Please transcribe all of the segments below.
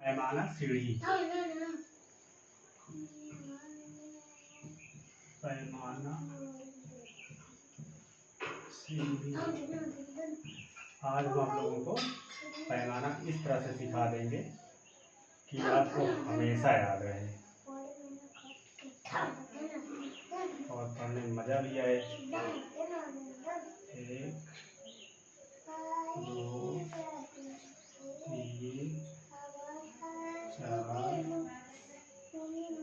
पैमाना सीढ़ी, पैमाना सीढ़ी। आज हम आप लोगों को पैमाना इस तरह से सिखा देंगे कि आपको हमेशा याद रहे और पढ़ने में मजा भी आए। 1 2 3 4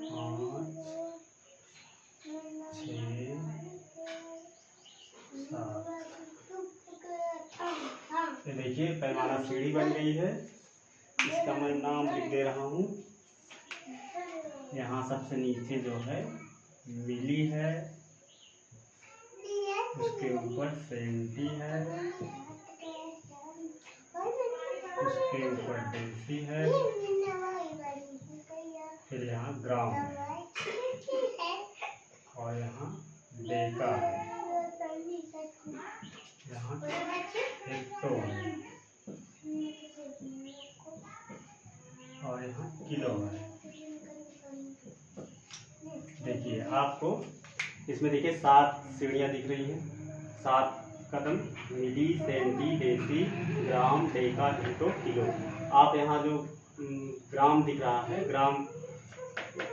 5 6 7। ये देखिए पैमाना सीढ़ी बन गई है। इसका मैं नाम लिख दे रहा हूँ। यहाँ सबसे नीचे जो है मिली है, उसके ऊपर सेंटी है, उसके ऊपर डेसी है, फिर यहाँ ग्राम है और यहाँ डेका है, यहाँ हेक्टो है और यहाँ किलो है। देखिए आपको इसमें देखिए 7 सीढ़ियाँ दिख रही हैं। 7 कदम मिली, सेंटी, डेसी, ग्राम, डेका, हेक्टो, किलो। आप यहाँ जो ग्राम दिख रहा है, ग्राम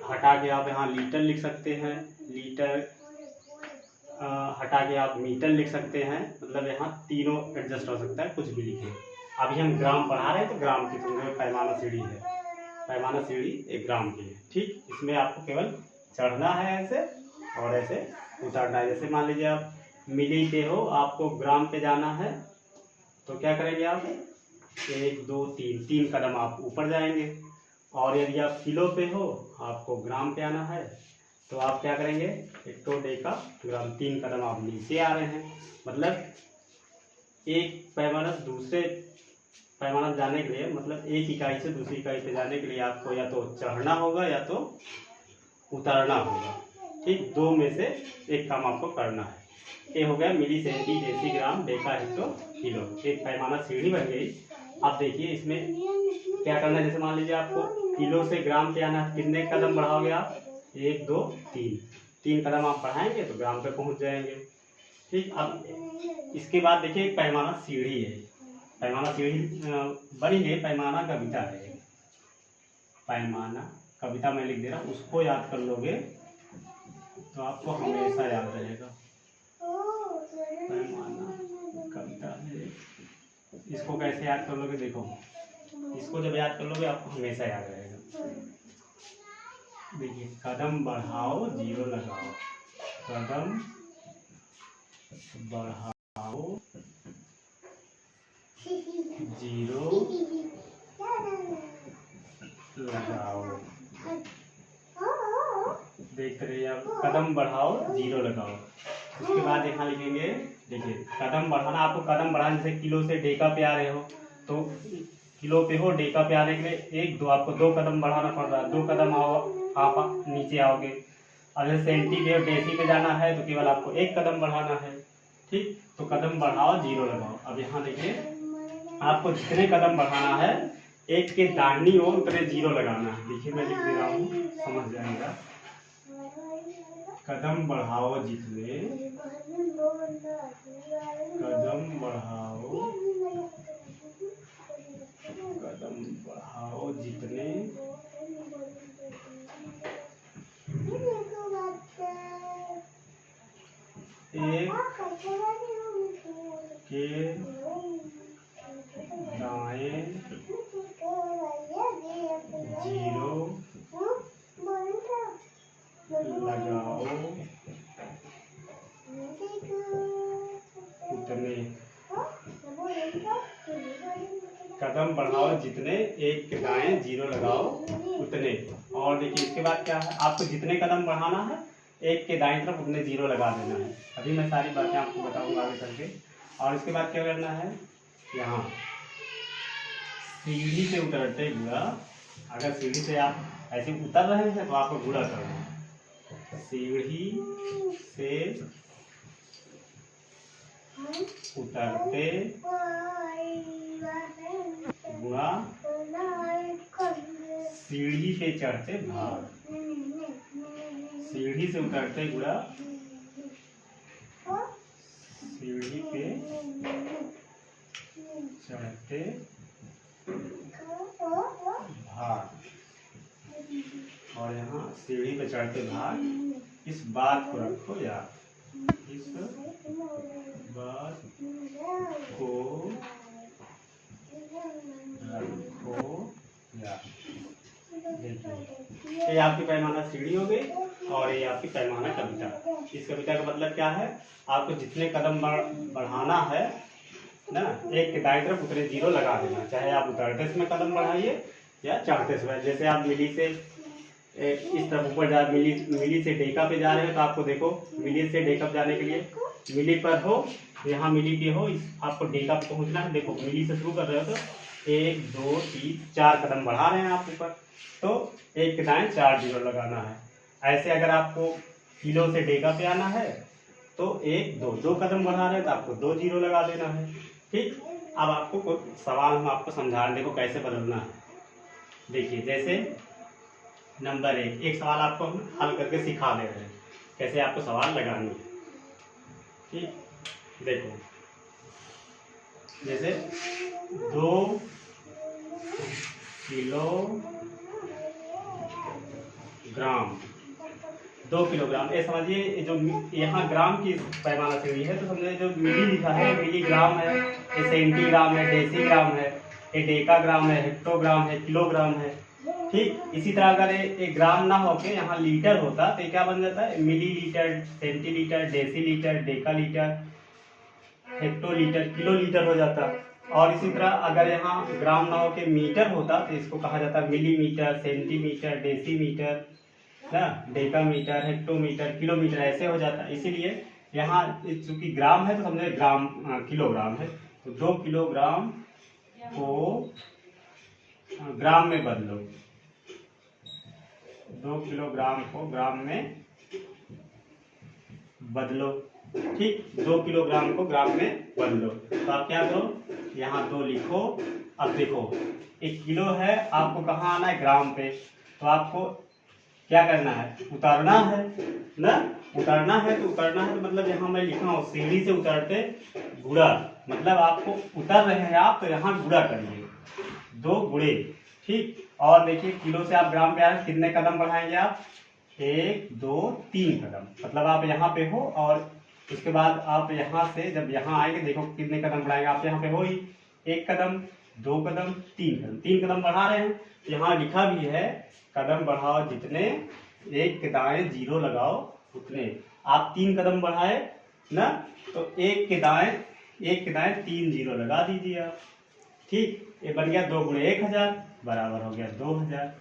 हटा के आप यहाँ लीटर लिख सकते हैं। लीटर हटा के आप मीटर लिख सकते हैं। मतलब यहाँ तीनों एडजस्ट हो सकता है, कुछ भी लिखिए। अभी हम ग्राम पढ़ा रहे हैं तो ग्राम की समझो पैमाना सीढ़ी है। पैमाना सीढ़ी 1 ग्राम की है। ठीक, इसमें आपको केवल चढ़ना है ऐसे और ऐसे उतरना है। जैसे मान लीजिए आप मिली पे हो, आपको ग्राम पे जाना है तो क्या करेंगे आप 1 2 3 कदम आप ऊपर जाएंगे। और यदि आप किलो पे हो, आपको ग्राम पे आना है तो आप क्या करेंगे हेक्टो, डेका, ग्राम 3 कदम आप नीचे आ रहे हैं। मतलब एक पैमाना दूसरे पैमाना जाने के लिए, मतलब एक इकाई से दूसरी इकाई पे जाने के लिए आपको या तो चढ़ना होगा या तो उतरना होगा। ठीक, 2 में से एक काम आपको करना है। ये हो गया मिली, सेंटी, डेसी, ग्राम, डेका, हेक्टो, किलो। एक पैमाना सीढ़ी बन गई। अब देखिए इसमें क्या करना है। जैसे मान लीजिए आपको किलो से ग्राम पे आना है, कितने कदम बढ़ाओगे आप 1 2 3 कदम आप बढ़ाएंगे तो ग्राम पे पहुंच जाएंगे। ठीक, अब इसके बाद देखिए पैमाना सीढ़ी है। पैमाना सीढ़ी बनी है, पैमाना कविता है। पैमाना कविता मैं लिख दे रहा हूँ, उसको याद कर लोगे तो आपको हमेशा याद रहेगा। पैमाना कविता है, इसको कैसे याद कर लोगे देखो। इसको जब याद कर लोगे आपको हमेशा याद रहेगा। देखिए कदम बढ़ाओ जीरो लगाओ, कदम बढ़ाओ जीरो लगाओ। देख रहे हैं आप, कदम बढ़ाओ जीरो लगाओ। उसके बाद यहाँ लिखेंगे, देखिए कदम बढ़ाना, आपको कदम बढ़ाना जैसे किलो से डेका पे आ रहे हो तो किलो पे हो, डेका पे आने के लिए 1 2 आपको 2 कदम बढ़ाना पड़ रहा है। 2 कदम आओ आप नीचे आओगे। अगर सेंटी पे और डेसी पे जाना है तो केवल आपको 1 कदम बढ़ाना है। ठीक, तो कदम बढ़ाओ जीरो लगाओ। अब यहाँ देखिए आपको जितने कदम बढ़ाना है, 1 के दाहिनी ओर उतने जीरो लगाना है। देखिए मैं लिख दे रहा हूँ, समझ जाएगा। कदम बढ़ाओ जितने, कदम बढ़ाओ, कदम बढ़ाओ जितने, एक के दाएं जीरो लगाओ उतने। कदम बढ़ाओ जितने, 1 के दाएं जीरो लगाओ उतने। और देखिए इसके बाद क्या है, आपको जितने कदम बढ़ाना है 1 के दाएं तरफ उतने जीरो लगा देना है। अभी मैं सारी बातें आपको बताऊंगा आगे चल के। और इसके बाद क्या करना है, यहाँ सीढ़ी से उतरते हुआ, अगर सीढ़ी से आप ऐसे उतर रहे हैं तो आपको गुणा करना है। सीढ़ी से उतरते गुणा सीढ़ी पे चढ़ते भाग, सीढ़ी से उतरते गुणा सीढ़ी पे चढ़ते भाग, और यहाँ सीढ़ी पे चढ़ते भाग, इस बात को रखो याद, इस बात को रखो याद। देखिए ये आपकी पैमाना सीढ़ी हो गई और ये आपकी पैमाना कविता। इस कविता का मतलब क्या है, आपको जितने कदम बढ़ाना है ना, एक के दाएं तरफ उतने जीरो लगा देना, चाहे आप उतरते समय कदम बढ़ाइए या चढ़ते समय। जैसे आप मिली से इस तरफ ऊपर जा, मिली से डेका पे जा रहे हो तो आपको देखो मिली से डेका पे जाने के लिए मिली पर हो, यहाँ मिली पे हो, आपको डेका पे पहुंचना है। देखो मिली से शुरू कर रहे हो तो 1 2 3 4 कदम बढ़ा रहे हैं आप ऊपर, तो एक के दाएं 4 जीरो लगाना है। ऐसे अगर आपको किलो से डेका पे आना है तो 1 2 2 कदम बढ़ा रहे हैं तो आपको 2 जीरो लगा देना है। ठीक, अब आपको कोई सवाल हम आपको समझा रहे, देखो कैसे बदलना है। देखिए जैसे नंबर 1, एक सवाल आपको हम हल करके सिखा दे रहे हैं कैसे आपको सवाल लगानी है। ठीक, देखो जैसे 2 किलोग्राम, 2 किलोग्राम, ये समझिए जो यहाँ ग्राम की पैमाना सीढ़ी है तो समझिए जो मिली लिखा है मिलीग्राम है, ये सेंटीग्राम है, डेसीग्राम है, ये डेकाग्राम है, हेक्टोग्राम है, किलोग्राम है। ठीक, इसी तरह अगर ये ग्राम ना होके यहाँ लीटर होता तो ये क्या बन जाता है, millilitre, centilitre, decilitre, डेकालीटर, hectolitre, kilolitre हो जाता। और इसी तरह अगर यहाँ ग्राम ना होके मीटर होता तो इसको कहा जाता मिलीमीटर, सेंटीमीटर, डेसीमीटर ना, डेकामीटर, हेक्टोमीटर, किलोमीटर, ऐसे हो जाता। इसीलिए यहाँ चूंकि ग्राम है तो समझे ग्राम किलोग्राम है, तो 2 किलोग्राम को ग्राम में बदलो, 2 किलोग्राम को ग्राम में बदलो। ठीक, 2 किलोग्राम को ग्राम में बदलो तो आप क्या करो, यहाँ 2 लिखो। अब देखो 1 किलो है, आपको कहाँ आना है, ग्राम पे, तो आपको क्या करना है, उतरना है ना, उतरना है तो मतलब यहाँ मैं लिखा हूँ सीढ़ी से उतरते गुणा, मतलब आपको उतर रहे हैं आप तो यहाँ गुणा करिए, 2 गुणे। ठीक, और देखिए किलो से आप ग्राम पे आ रहे हैं, कितने कदम बढ़ाएंगे आप, 1 2 3 कदम, मतलब आप यहाँ पे हो और उसके बाद आप यहाँ से जब यहाँ आएंगे देखो कितने कदम बढ़ाएंगे, आप यहाँ पे हो ही, 1 कदम, 2 कदम, 3 कदम, 3 कदम बढ़ा रहे हैं। यहाँ लिखा भी है कदम बढ़ाओ जितने, एक के दाएं जीरो लगाओ उतने। आप 3 कदम बढ़ाए ना तो एक के दाएं 3 जीरो लगा दीजिए आप। ठीक, ये बन गया 2 गुणे 1000 बराबर हो गया 2000,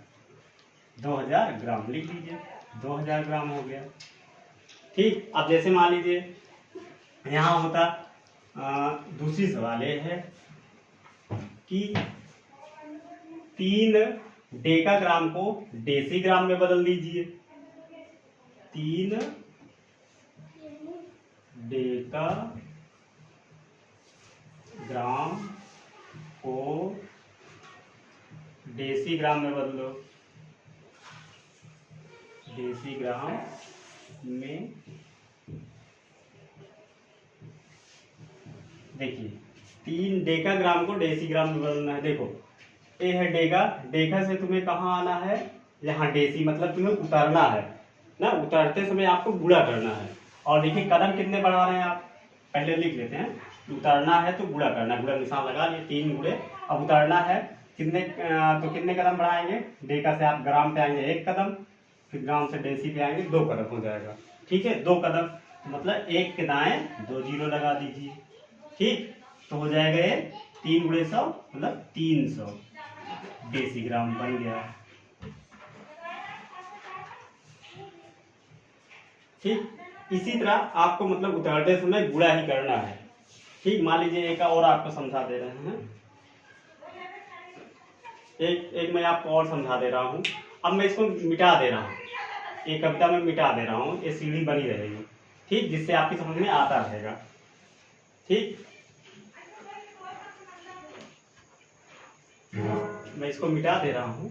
2000 ग्राम लिख लीजिए, 2000 ग्राम हो गया। ठीक, अब जैसे मान लीजिए यहाँ होता दूसरी सवाल ये है कि 3 डेकाग्राम को डेसीग्राम में बदल दीजिए, 3 डेकाग्राम को डेसीग्राम में बदलो, डेसीग्राम में। देखिए 3 डेकाग्राम को डेसीग्राम में बदलना है। देखो ये है डेका, डेका से तुम्हें कहाँ आना है, यहाँ डेसी, मतलब तुम्हें उतरना है ना, उतरते समय आपको गुणा करना है। और देखिए कदम कितने बढ़ा रहे हैं आप, पहले लिख लेते हैं, उतरना है तो गुणा करना, गुणा निशान लगा लिए, 3 गुणे। अब उतरना है कितने, तो कितने कदम बढ़ाएंगे, डेका से आप ग्राम पे आएंगे 1 कदम, फिर ग्राम से डेसी पे आएंगे 2 कदम हो जाएगा। ठीक है, 2 कदम मतलब 1 के दाएं 2 जीरो लगा दीजिए। ठीक, तो हो जाएगा ये 3 गुणे 100 मतलब 300 डेसीग्राम बन गया। ठीक, इसी तरह आपको मतलब उतरते समय गुणा ही करना है। ठीक, मान लीजिए एक और आपको समझा दे रहे हैं, एक मैं आपको और समझा दे रहा हूँ। अब मैं इसको मिटा दे रहा हूँ, ये कविता में मिटा दे रहा हूँ, ये सीढ़ी बनी रहेगी। ठीक, जिससे आपकी समझ में आता रहेगा। ठीक, मैं इसको मिटा दे रहा हूँ।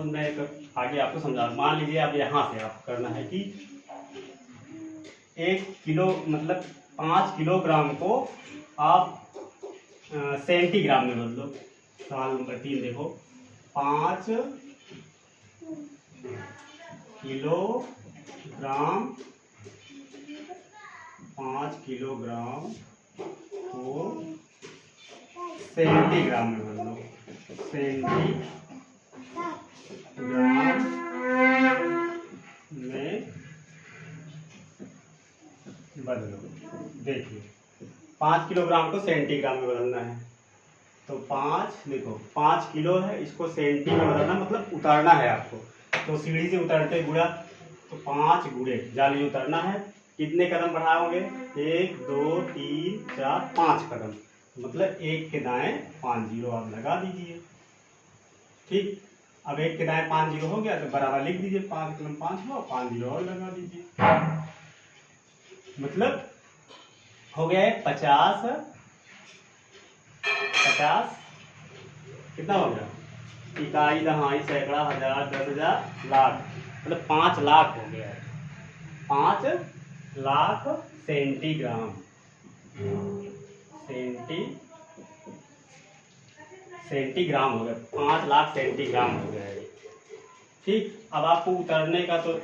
मैं एक आगे आपको समझा। मान लीजिए अब यहाँ से आप करना है कि 1 किलो मतलब 5 किलोग्राम को आप सेंटीग्राम में बदलो। सवाल नंबर 3 देखो, 5 किलोग्राम 5 किलोग्राम को सेंटीग्राम में बदलो। सेंटीग्राम में बदलो। देखिए 5 किलोग्राम को सेंटीग्राम में बदलना है तो 5 देखो 5 किलो है, इसको सेंटी में बदलना मतलब उतारना है आपको। तो सीढ़ी से उतरते गुणा तो 5 गुणे जाली उतरना है। कितने कदम बढ़ाओगे? 1 2 3 4 5 कदम, मतलब 1 के दाएं 5 जीरो आप लगा दीजिए। ठीक, अब 1 के दाएं 5 जीरो हो गया तो बराबर लिख दीजिए 5 कदम 5 हो 5 जीरो और लगा दीजिए। मतलब हो गया है 50 कितना हो गया? इकाई, दहाई, सैकड़ा, हजार, 10,000, लाख, मतलब 5 लाख हो गया है। 5 लाख सेंटीग्राम सेंटीग्राम हो गया। 5 लाख सेंटीग्राम हो गया है। ठीक, अब आपको उतरने का तो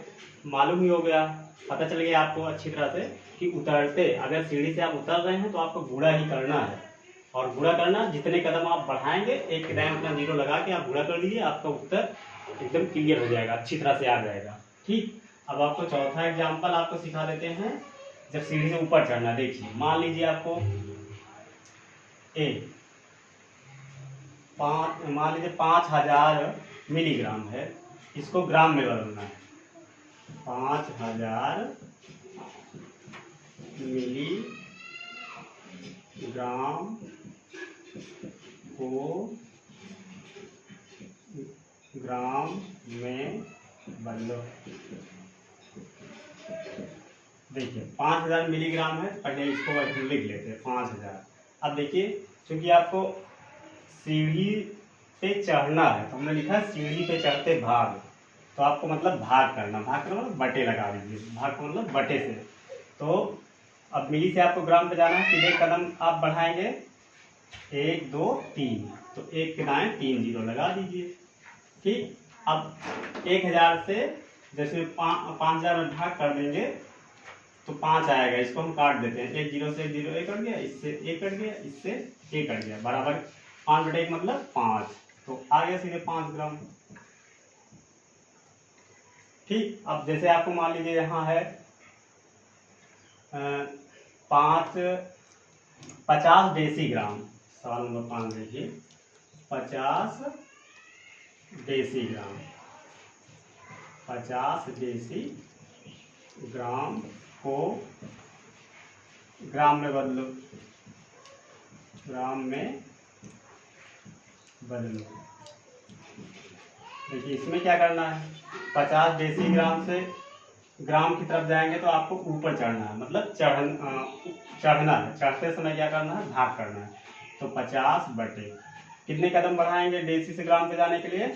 मालूम ही हो गया, पता चल गया आपको अच्छी तरह से कि उतरते अगर सीढ़ी से आप उतर रहे हैं तो आपको गुणा ही करना है। और गुणा करना जितने कदम आप बढ़ाएंगे 1 के दाएं उतना जीरो लगा के आप गुणा कर लीजिए, आपका उत्तर एकदम क्लियर हो जाएगा, अच्छी तरह से आ जाएगा। ठीक, अब आपको चौथा एग्जाम्पल आपको सिखा देते हैं जब सीढ़ी से ऊपर चढ़ना। देखिए मान लीजिए आपको मान लीजिए 5000 मिलीग्राम है, इसको ग्राम में बदलना है। 5000 मिलीग्राम को ग्राम में बदलो। देखिए 5000 मिलीग्राम है, पहले इसको लिख लेते हैं 5000। अब देखिए क्योंकि आपको सीढ़ी पे चढ़ना है तो हमने लिखा है सीढ़ी पे चढ़ते भाग, तो आपको मतलब भाग करना मतलब बटे लगा दीजिए, भाग का मतलब बटे से। तो अब मिली से आपको ग्राम पे जाना है, कितने कदम आप बढ़ाएंगे? 1 2 3, तो 1 के दाएं 3 जीरो लगा दीजिए। ठीक, अब 1000 से जैसे 5000 में भाग कर देंगे तो 5 आएगा, इसको हम काट देते हैं। 1 जीरो से 1 जीरो 1 कट गया, इससे 1 कट गया, इससे 1 कट गया, बराबर 5/1 मतलब 5, तो आ गया सीधे 5 ग्राम। ठीक, अब जैसे आपको मान लीजिए यहाँ है 50 डेसीग्राम। सवाल नंबर 5 देखिए 50 डेसीग्राम। 50 डेसीग्राम को ग्राम में बदलो। ग्राम में बदलो। देखिए इसमें क्या करना है, 50 डेसीग्राम से ग्राम की तरफ जाएंगे तो आपको ऊपर चढ़ना है, मतलब चढ़ना है। चढ़ते समय क्या करना है? भाग करना है। तो 50 बटे कितने कदम बढ़ाएंगे डेसी से ग्राम पे जाने के लिए?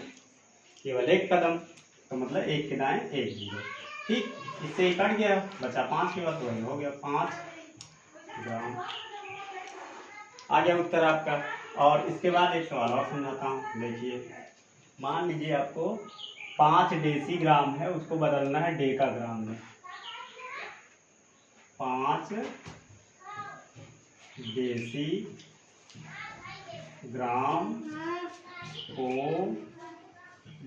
केवल 1 कदम, तो मतलब 1 के दाएं 1 जीरो। ठीक, इससे कट गया, बचा 5 के बाद, तो वही हो गया 5 ग्राम। आ गया उत्तर आपका। और इसके बाद एक सवाल और समझाता हूँ। देखिए मान लीजिए आपको 5 डेसीग्राम है, उसको बदलना है डेकाग्राम में। 5 डेसीग्राम को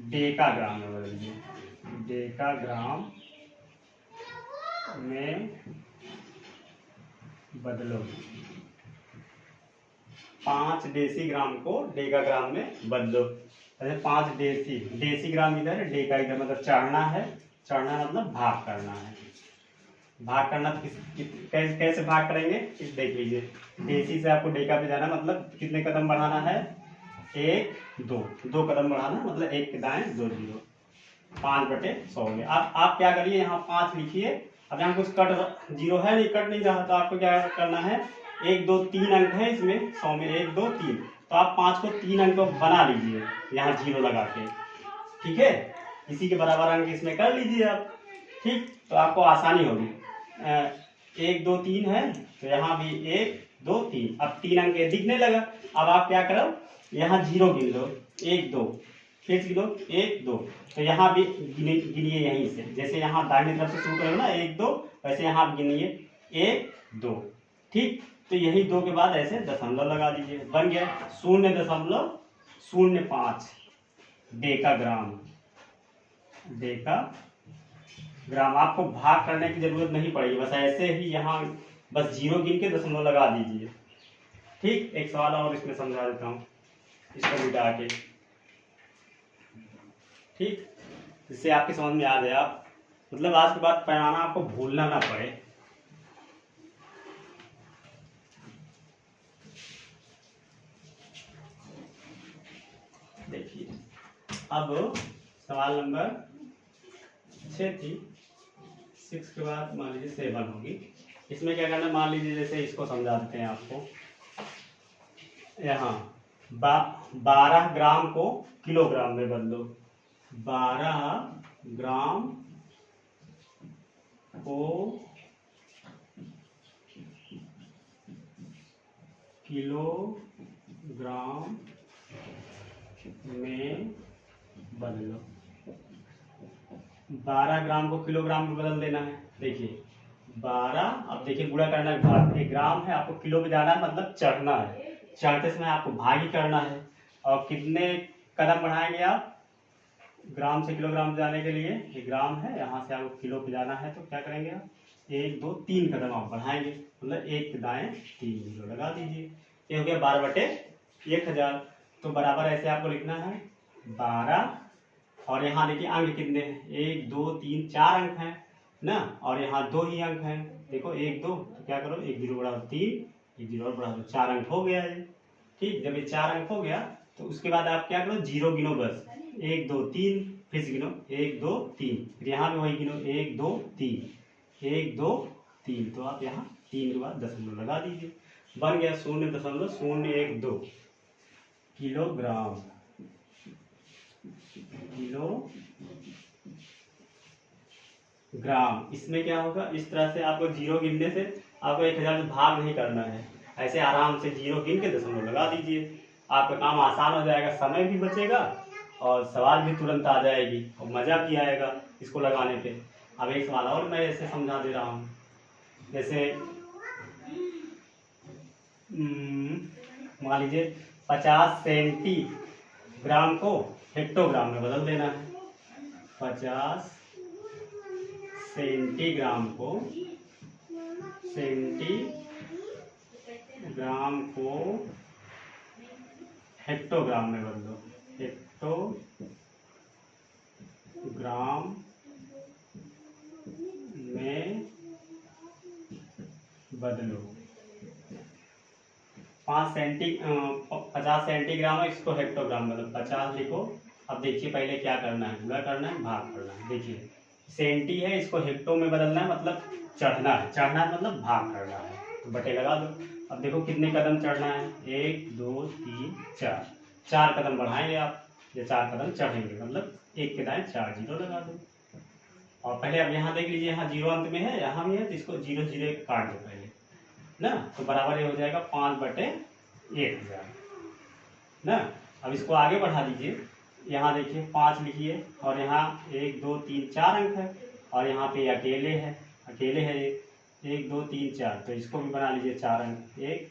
डेकाग्राम में बदलिए। डेकाग्राम में बदलो। 5 डेसीग्राम को डेकाग्राम में बदलो। जैसे 5 डेसीग्राम इधर है, डेका इधर, मतलब चढ़ना है। चढ़ना मतलब भाग करना है। भाग करना तो कैसे भाग करेंगे इस देख लीजिए। डेसी से आपको डेका पे जाना, मतलब कितने कदम बढ़ाना है? 1 2 कदम बढ़ाना, मतलब 1 के दाएं 2 जीरो, 5/100 में। आप क्या करिए, यहाँ 5 लिखिए। अब यहाँ कुछ कट जीरो है नहीं, कट नहीं रहा, तो आपको क्या करना है? 1 2 3 अंक है इसमें 100 में, 1 2 3, तो आप 5 को 3 अंक बना लीजिए यहाँ जीरो लगा के। ठीक है, इसी के बराबर अंक इसमें कर लीजिए आप। ठीक, तो आपको आसानी होगी। 1 2 3 है तो यहाँ भी 1 2 3, अब 3 अंक दिखने लगा। अब आप क्या करो, यहाँ 0 गिन लो, 1 2, फिर गिनो 1 2, तो यहाँ भी गिनिए यहीं से, जैसे यहाँ दाहिनी तरफ से शुरू करो ना 1 2, वैसे यहाँ आप गिनिए 1 2। ठीक, तो यही 2 के बाद ऐसे दशमलव लगा दीजिए, बन गया 0.05 डेकाग्राम। डेकाग्राम आपको भाग करने की जरूरत नहीं पड़ेगी, बस ऐसे ही यहाँ बस 0 गिन के दशमलव लगा दीजिए। ठीक, एक सवाल और इसमें समझा देता हूँ, इसको मिटा के। ठीक, इससे आपकी समझ में आ जाए, आप मतलब आज के बाद पैमाना आपको भूलना ना पड़े। देखिए, अब सवाल नंबर 6 थी, 6 के बाद मान लीजिए 7 होगी। इसमें क्या करना, मान लीजिए जैसे इसको समझा देते हैं आपको। यहाँ 12 ग्राम को किलोग्राम में बदलो, 12 ग्राम को किलोग्राम में बदलो। 12 ग्राम को किलोग्राम में बदल देना है। देखिए 12, अब देखिए गुणा करना है, भाग, एक ग्राम है, आपको किलो में जाना है, मतलब चढ़ना है, चढ़ते समय आपको भाग ही करना है। और कितने कदम बढ़ाएंगे आप ग्राम से किलोग्राम जाने के लिए, ये ग्राम है, यहाँ से आपको किलो पे जाना है, तो क्या करेंगे आप 1 2 3 कदम आप बढ़ाएंगे, मतलब 1 के दाएं 3 जीरो लगा दीजिए। ये हो गया 12/1000। तो बराबर ऐसे आपको लिखना है 12, और यहाँ देखिए अंक कितने हैं, 1 2 3 4 अंक हैं ना, और यहाँ 2 ही अंक हैं। देखो 1 2, तो क्या करो 1 0 बढ़ा दो 3, 1 0 और बढ़ा दो 4 अंक हो गया ये। ठीक, जब ये 4 अंक हो गया तो उसके बाद आप क्या करो, 0 गिनो बस, 1 2 3, फिर से गिनो 1 2 3, फिर यहाँ भी वही गिनो 1 2 3, 1 2 3, तो आप यहाँ 3 के बाद दशमलव लगा दीजिए, बन गया 0.012 किलोग्राम। किलोग्राम, इसमें क्या होगा, इस तरह से आपको 0 गिनने से आपको 1000 से भाग नहीं करना है, ऐसे आराम से 0 गिन के दशमलव लगा दीजिए, आपका काम आसान हो जाएगा, समय भी बचेगा और सवाल भी तुरंत आ जाएगी और मज़ा भी आएगा इसको लगाने पे। अब एक सवाल और मैं ऐसे समझा दे रहा हूँ, जैसे मान लीजिए 50 सेंटीग्राम को हेक्टोग्राम में बदल देना है। 50 सेंटीग्राम को हेक्टोग्राम में बदलो, हेक्टोग्राम में बदलो। 50 सेंटीग्राम है, इसको हेक्टोग्राम मतलब 50 लिखो। अब देखिए पहले क्या करना है, गुणा करना है, भाग करना है। देखिए सेंटी है, इसको हेक्टो में बदलना है, मतलब चढ़ना है, चढ़ना है मतलब भाग करना है, तो बटे लगा दो। अब देखो कितने कदम चढ़ना है, 1 2 3 4, 4 कदम बढ़ाएंगे आप, ये 4 कदम चढ़ेंगे, मतलब 1 के दाएं 4 जीरो लगा दो। और पहले अब यहाँ देख लीजिए, यहाँ 0 अंत में है, यहाँ भी है, तो इसको 0 0 काट दो पहले ना, तो बराबर ये हो जाएगा 5/1000 ना। अब इसको आगे बढ़ा दीजिए, यहाँ देखिए 5 लिखिए, और यहाँ 1 2 3 4 अंक है, और यहाँ पे अकेले है ये 1 2 3 4, तो इसको भी बना लीजिए 4 अंक, 1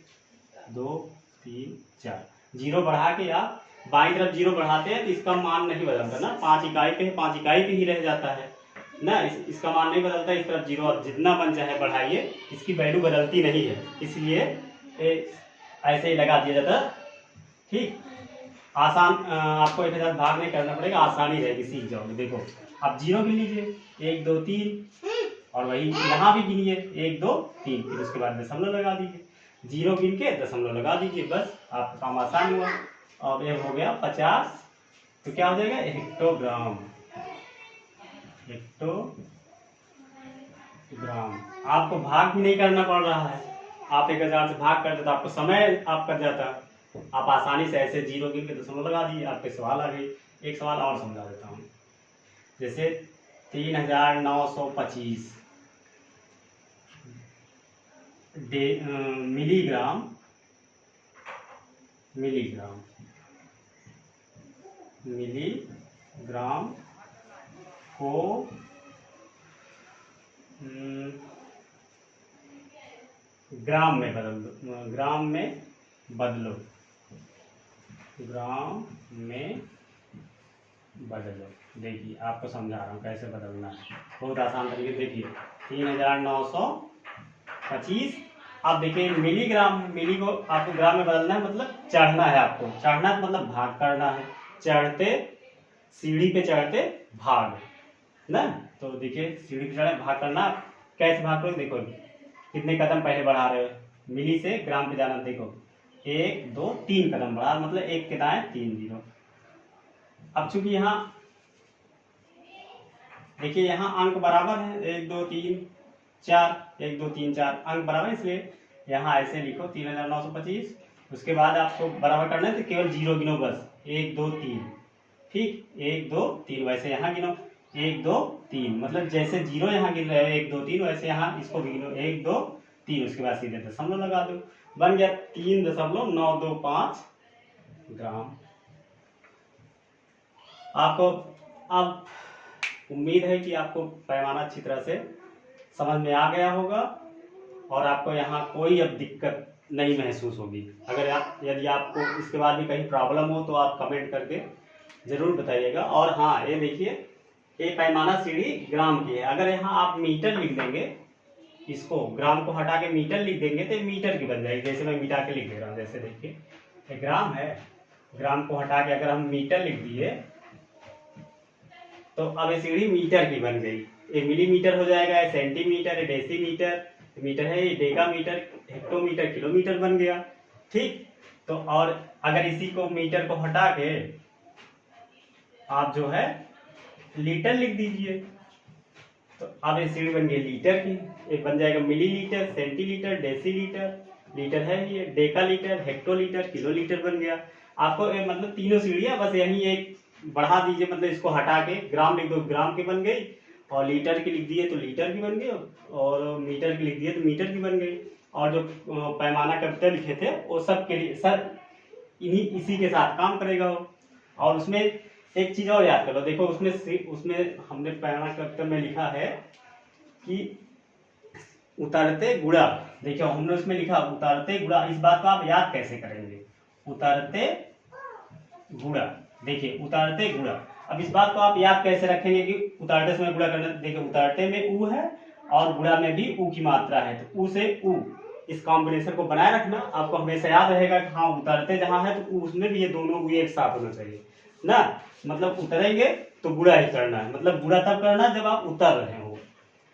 2 3 4। 0 बढ़ा के आप बाईं तरफ 0 बढ़ाते हैं तो इसका मान नहीं बदलता ना, 5 इकाई पे है, 5 इकाई पे ही रह जाता है ना, इसका मान नहीं बदलता। इस तरफ 0 आप जितना मन चाहे बढ़ाइए, इसकी वैल्यू बदलती नहीं है, इसलिए ऐसे ही लगा दिया जाता है। ठीक, आसान, आपको 1000 भाग नहीं करना पड़ेगा, आसानी रहेगी, सीख जाओगे। देखो आप 0 गिन लीजिए, 1 2 3, और वही यहाँ भी गिनिए 1 2 3, फिर उसके बाद दशमलव लगा दीजिए, 0 गिन के दशमलव लगा दीजिए, बस आपका काम आसान हुआ। और ये हो गया 50, तो क्या हो जाएगा हेक्टोग्राम। आपको भाग भी नहीं करना पड़ रहा है, आप 1000 से भाग करते तो आपको समय आप कर जाता, आप आसानी से ऐसे 0 गिन के दशमलव लगा दिए, आपके सवाल आ गई। एक सवाल और समझा देता हूँ। जैसे 3925 मिलीग्राम को ग्राम में बदलो। देखिए आपको समझा रहा हूँ कैसे बदलना है, बहुत आसान तरीके। देखिए 3925, अब देखिए मिली को आपको ग्राम में बदलना है, मतलब चढ़ना है आपको। चढ़ना है मतलब भाग करना है, सीढ़ी पे चढ़ते भाग ना। तो देखिए सीढ़ी पे चढ़े भाग करना, कैसे भाग करोगे? देखो कितने कदम पहले बढ़ा रहे हो, मिली से ग्राम पे जाना। देखो 1 2 3 कदम बढ़ा, मतलब 1 के दाएं 3 0। अब चूंकि यहाँ देखिए यहाँ अंक बराबर है, 1 2 3 4, 1 2 3 4 अंक बराबर, इसलिए यहाँ ऐसे लिखो 3925। उसके बाद आपको बराबर करना है तो केवल 0 गिनो बस, 1 2 3, ठीक 1 2 3। वैसे यहाँ गिनो 1 2 3, मतलब जैसे 0 यहाँ गिन रहे हो 1 2 3, वैसे यहाँ इसको भी गिनो 1 2 3। उसके बाद सीधे दशमलव लगा दो, बन गया 3.925 ग्राम। आपको अब उम्मीद है कि आपको पैमाना अच्छी तरह से समझ में आ गया होगा और आपको यहाँ कोई अब दिक्कत नहीं महसूस होगी। यदि आपको इसके बाद भी कहीं प्रॉब्लम हो तो आप कमेंट करके जरूर बताइएगा। और हाँ, ये देखिए ये पैमाना सीढ़ी ग्राम की है। अगर यहाँ आप मीटर लिख देंगे, इसको ग्राम को हटा के मीटर लिख देंगे तो मीटर की बन जाएगी। जैसे मैं मिटा के लिख दे रहा हूँ, जैसे देखिए ये ग्राम है, ग्राम को हटा के अगर हम मीटर लिख दिए तो अब ये सीढ़ी मीटर की बन गई। ये मिलीमीटर हो जाएगा, ये सेंटीमीटर, ये डेसीमीटर, मीटर है, ये डेकामीटर, हेक्टोमीटर, किलोमीटर बन गया, ठीक। तो और अगर इसी को मीटर को हटा के आप जो है लीटर लिख दीजिए तो अब ये सीढ़ी बन गई लीटर की। ये बन जाएगा मिलीलीटर, सेंटीलीटर, डेसीलीटर, लीटर है ये, डेकालीटर, हेक्टोलीटर, किलोलीटर बन गया। आपको मतलब तीनों सीढ़ियां बस यही एक बढ़ा दीजिए, मतलब इसको हटा के ग्राम लिख दो, ग्राम की बन गई। और लीटर की लिख दिए तो लीटर की बन गई, और मीटर की लिख दिए तो मीटर की बन गई। और जो पैमाना कैपिटल लिखे थे वो सब के लिए सर इसी के साथ काम करेगा वो। और उसमें एक चीज और याद करो, देखो उसमें हमने पैमाना कैपिटल में लिखा है कि उतरते गुणा। देखो हमने उसमें लिखा उतरते गुणा। इस बात को आप याद कैसे करेंगे? उतरते गुणा, देखिए उतरते गुणा। अब इस बात को आप याद कैसे रखेंगे कि उतरते समय गुणा करना? देखिए उतरते में ऊ है और गुणा में भी ऊ की मात्रा है, तो ऊ से ऊ, इस कॉम्बिनेशन को बनाए रखना। आपको हमेशा याद रहेगा कि हाँ उतरते जहां है तो उसमें भी ये दोनों ऊ एक साथ होना चाहिए ना। मतलब उतरेंगे तो गुणा ही करना है, मतलब गुणा तब करना जब आप उतर रहे हो,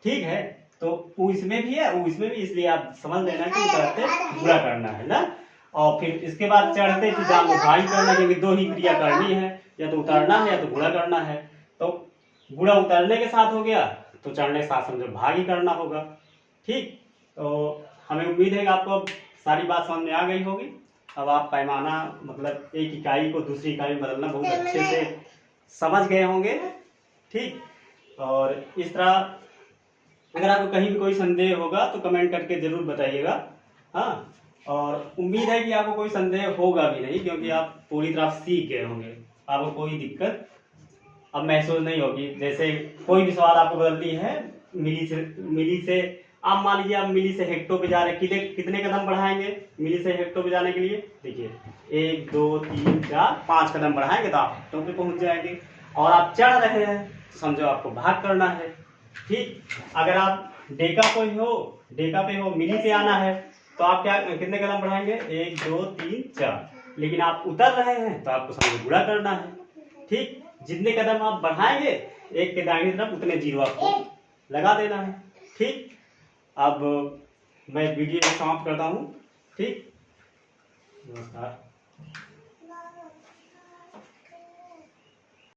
ठीक है। तो ऊ इसमें भी है, ऊ इसमें भी, इसलिए आप समझ लेना कि उतरते गुणा करना है ना। और फिर इसके बाद चढ़ते की जान भाग करना, क्योंकि दो ही क्रिया करनी है, या तो उतरना है या तो गुणा करना है। तो गुणा उतरने के साथ हो गया तो चढ़ने के साथ समझो भाग ही करना होगा, ठीक। तो हमें उम्मीद है कि आपको सारी बात समझ में आ गई होगी। अब आप पैमाना मतलब एक इकाई को दूसरी इकाई में बदलना बहुत अच्छे से समझ गए होंगे, ठीक। और इस तरह अगर आपको कहीं भी कोई संदेह होगा तो कमेंट करके जरूर बताइएगा, हाँ। और उम्मीद है कि आपको कोई संदेह होगा भी नहीं, क्योंकि आप पूरी तरह सीख गए होंगे, आपको कोई दिक्कत अब महसूस नहीं होगी। जैसे कोई भी सवाल आपको बदलनी है मिली से आप मान लीजिए आप मिली से हेक्टो पे जा रहे हैं, कितने कदम बढ़ाएंगे मिली से हेक्टो पे जाने के लिए? देखिए 1 2 3 4 5 कदम बढ़ाएंगे तो आप हेक्टो पे पहुंच जाएंगे। और आप चढ़ रहे हैं तो समझो आपको भाग करना है, ठीक। अगर आप डेका पे हो मिली पे आना है तो आप कितने कदम बढ़ाएंगे? 1 2 3 4। लेकिन आप उतर रहे हैं तो आपको समझो गुणा करना है, ठीक। जितने कदम आप बढ़ाएंगे एक के दाहिनी तरफ उतने जीरो आपको लगा देना है, ठीक। अब मैं वीडियो समाप्त करता हूँ, ठीक। नमस्कार।